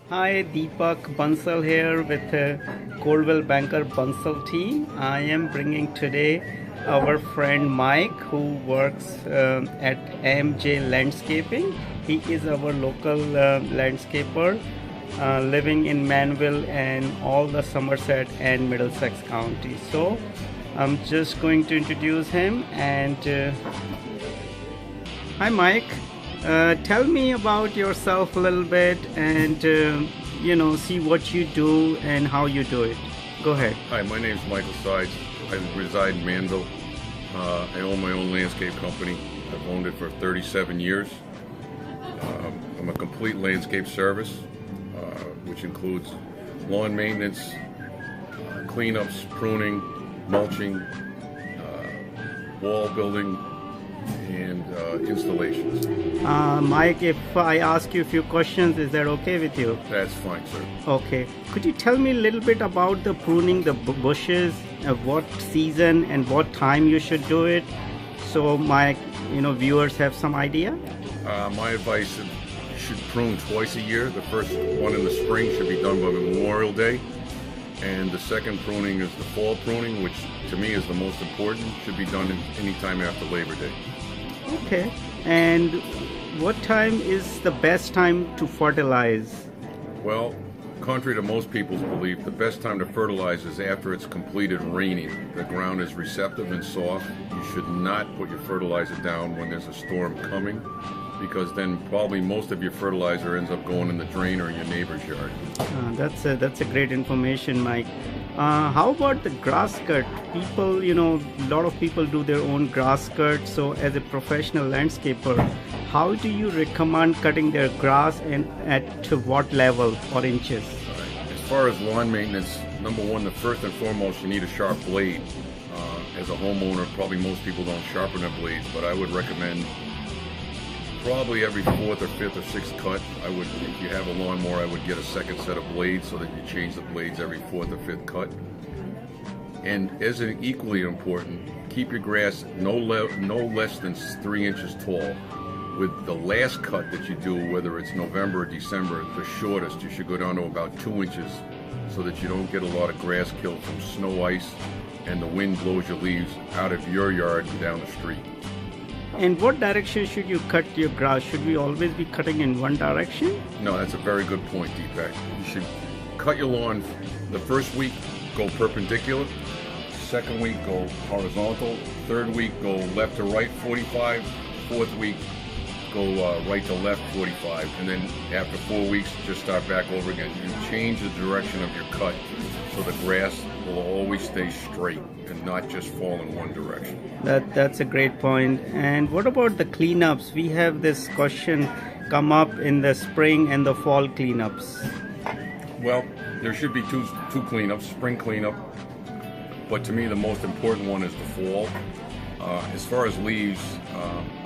Hi, Deepak Bansal here with Coldwell Banker Bansal team. I am bringing today our friend Mike who works at AMJ Landscaping. He is our local landscaper living in Manville and all the Somerset and Middlesex counties. So I'm just going to introduce him and hi, Mike. Tell me about yourself a little bit and, see what you do and how you do it. Go ahead. Hi, my name is Michael Sides. I reside in Manville. I own my own landscape company. I've owned it for 37 years. I'm a complete landscape service, which includes lawn maintenance, cleanups, pruning, mulching, wall building, and installations. Mike, if I ask you a few questions, is that okay with you? That's fine, sir. Okay. Could you tell me a little bit about the pruning the bushes, what season and what time you should do it, so my viewers have some idea? My advice is you should prune twice a year. The first one in the spring should be done by Memorial Day. And the second pruning is the fall pruning, which to me is the most important. Should be done anytime after Labor Day. Okay. And what time is the best time to fertilize? Well, contrary to most people's belief, the best time to fertilize is after it's completed raining. The ground is receptive and soft. You should not put your fertilizer down when there's a storm coming, because then probably most of your fertilizer ends up going in the drain or your neighbor's yard. That's a great information, Mike. How about the grass cut? People, a lot of people do their own grass cut. So, as a professional landscaper, how do you recommend cutting their grass and at what level or inches? As far as lawn maintenance, number one, the first and foremost, you need a sharp blade. As a homeowner, probably most people don't sharpen their blades, but I would recommend probably every fourth or fifth or sixth cut. If you have a lawnmower, I would get a second set of blades so that you change the blades every fourth or fifth cut. And as an equally important, keep your grass no less than 3 inches tall. With the last cut that you do, whether it's November or December, the shortest, you should go down to about 2 inches so that you don't get a lot of grass killed from snow, ice, and the wind blows your leaves out of your yard and down the street. And what direction should you cut your grass? Should we always be cutting in one direction? No, that's a very good point, Deepak. You should cut your lawn the first week, go perpendicular. Second week, go horizontal. Third week, go left to right 45. Fourth week, go right to left 45. And then after 4 weeks, just start back over again. You change the direction of your cut so the grass will always stay straight and not just fall in one direction. That's a great point. And what about the cleanups? We have this question come up in the spring and the fall cleanups. Well, there should be two cleanups, spring cleanup, but to me the most important one is the fall. As far as leaves,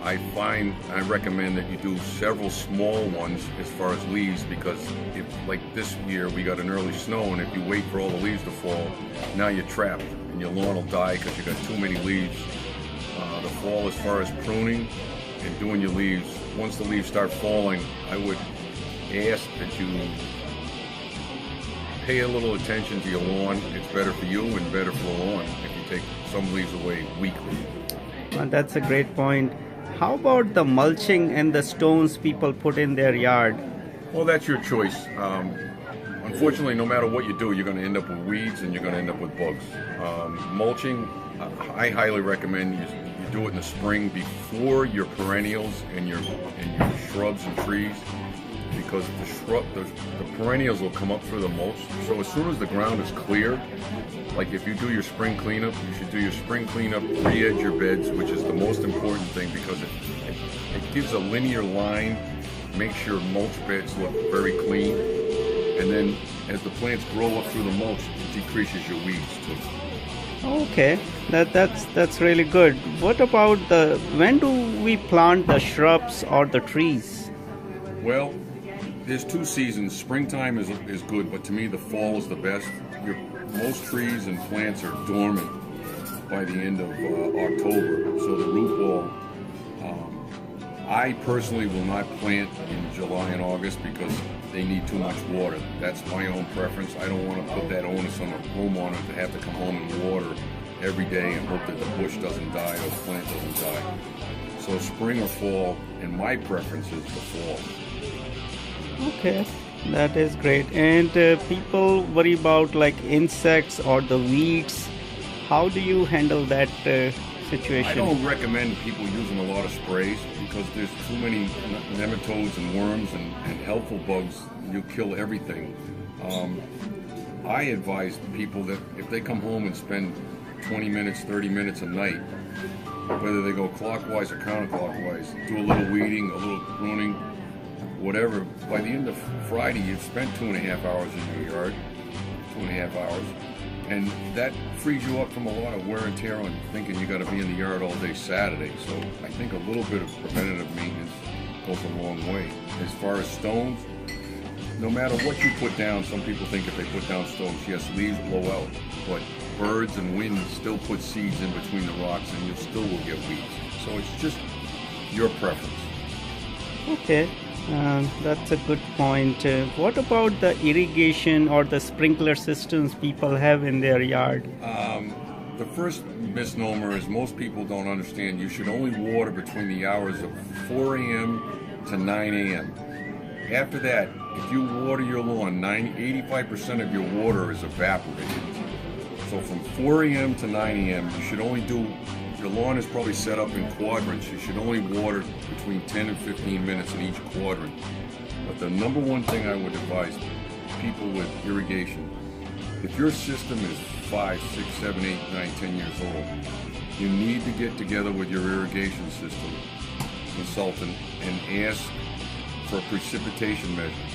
I recommend that you do several small ones as far as leaves, because if, like this year, we got an early snow, and if you wait for all the leaves to fall, now you're trapped and your lawn will die because you got too many leaves. The fall, as far as pruning and doing your leaves, once the leaves start falling, I would ask that you pay a little attention to your lawn. It's better for you and better for the lawn if you take some leaves away weekly. That's a great point. How about the mulching and the stones people put in their yard? Well, that's your choice. Unfortunately, no matter what you do, you're going to end up with weeds and you're going to end up with bugs. Mulching, I highly recommend you do it in the spring before your perennials and your shrubs and trees, because the perennials will come up through the mulch. So as soon as the ground is clear, like if you do your spring cleanup, you should do your spring cleanup, re-edge your beds, which is the most important thing, because it gives a linear line, makes your mulch beds look very clean, and then as the plants grow up through the mulch, it decreases your weeds too. Okay, that's really good. What about when do we plant the shrubs or the trees? Well, there's 2 seasons. Springtime is good, but to me the fall is the best. Most trees and plants are dormant by the end of October, so the root ball, I personally will not plant in July and August because they need too much water. That's my own preference. I don't want to put that onus on a homeowner to have to come home and water every day and hope that the bush doesn't die or the plant doesn't die. So spring or fall, and my preference is the fall. Okay, that is great. And people worry about like insects or the weeds. How do you handle that situation? I don't recommend people using a lot of sprays because there's too many nematodes and worms and helpful bugs. You kill everything. I advise people that if they come home and spend 20 minutes, 30 minutes a night, whether they go clockwise or counterclockwise, do a little weeding, a little pruning, whatever. By the end of Friday, you've spent 2.5 hours in your yard, 2.5 hours, and that frees you up from a lot of wear and tear on thinking you got to be in the yard all day Saturday. So I think a little bit of preventative maintenance goes a long way. As far as stones, no matter what you put down, some people think if they put down stones, yes, leaves blow out, but birds and wind still put seeds in between the rocks and you still will get weeds. So it's just your preference. Okay, that's a good point. What about the irrigation or the sprinkler systems people have in their yard? The first misnomer is most people don't understand you should only water between the hours of 4 a.m. to 9 a.m. After that, if you water your lawn, 85% of your water is evaporated. So from 4 a.m. to 9 a.m., you should only do, your lawn is probably set up in quadrants. You should only water between 10 and 15 minutes in each quadrant. But the number one thing I would advise people with irrigation, if your system is 5, 6, 7, 8, 9, 10 years old, you need to get together with your irrigation system consultant and ask for a precipitation measure.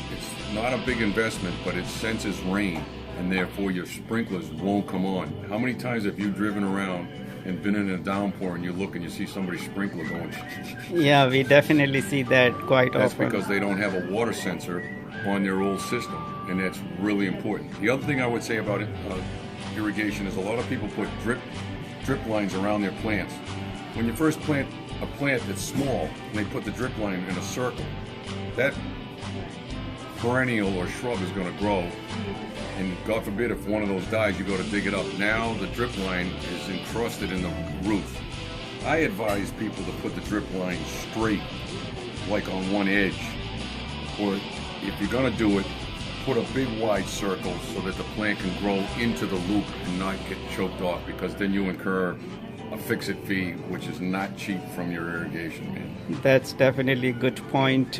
It's not a big investment, but it senses rain, and therefore your sprinklers won't come on. How many times have you driven around and been in a downpour and you look and you see somebody's sprinkler going? Yeah, we definitely see that quite That's often. because they don't have a water sensor on their old system, and that's really important. The other thing I would say about irrigation is a lot of people put drip lines around their plants. When you first plant a plant that's small, and they put the drip line in a circle, that perennial or shrub is going to grow, and God forbid if one of those dies, you go to dig it up. Now the drip line is encrusted in the roof. I advise people to put the drip line straight, like on one edge, or if you're going to do it, put a big wide circle so that the plant can grow into the loop and not get choked off, because then you incur a fix-it fee, which is not cheap from your irrigation man. That's definitely a good point.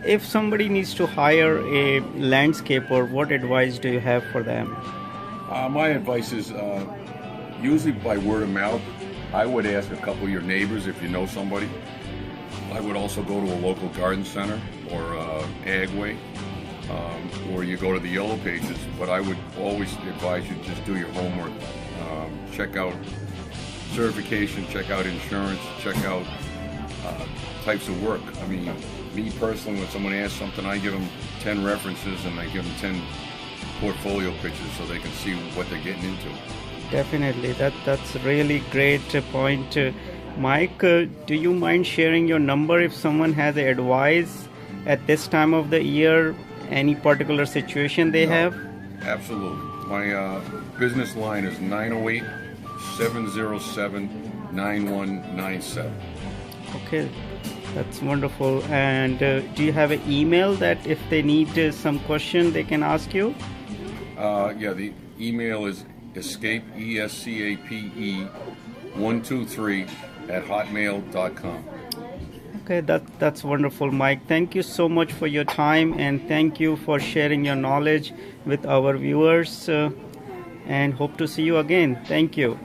If somebody needs to hire a landscaper, what advice do you have for them? My advice is usually by word of mouth. I would ask a couple of your neighbors if you know somebody. I would also go to a local garden center or Agway, or you go to the Yellow Pages, but I would always advise you just do your homework. Check out certification, check out insurance, check out types of work. I mean, me personally, when someone asks something, I give them 10 references and I give them 10 portfolio pictures so they can see what they're getting into. Definitely, that's really great point. Mike, do you mind sharing your number if someone has advice at this time of the year, any particular situation they have? Absolutely. My business line is 908-707-9197. Okay, that's wonderful. And do you have an email that if they need some question they can ask you? Yeah, the email is escape, ESCAPE 123 at hotmail.com. Okay, that's wonderful, Mike. Thank you so much for your time, and thank you for sharing your knowledge with our viewers, and hope to see you again. Thank you.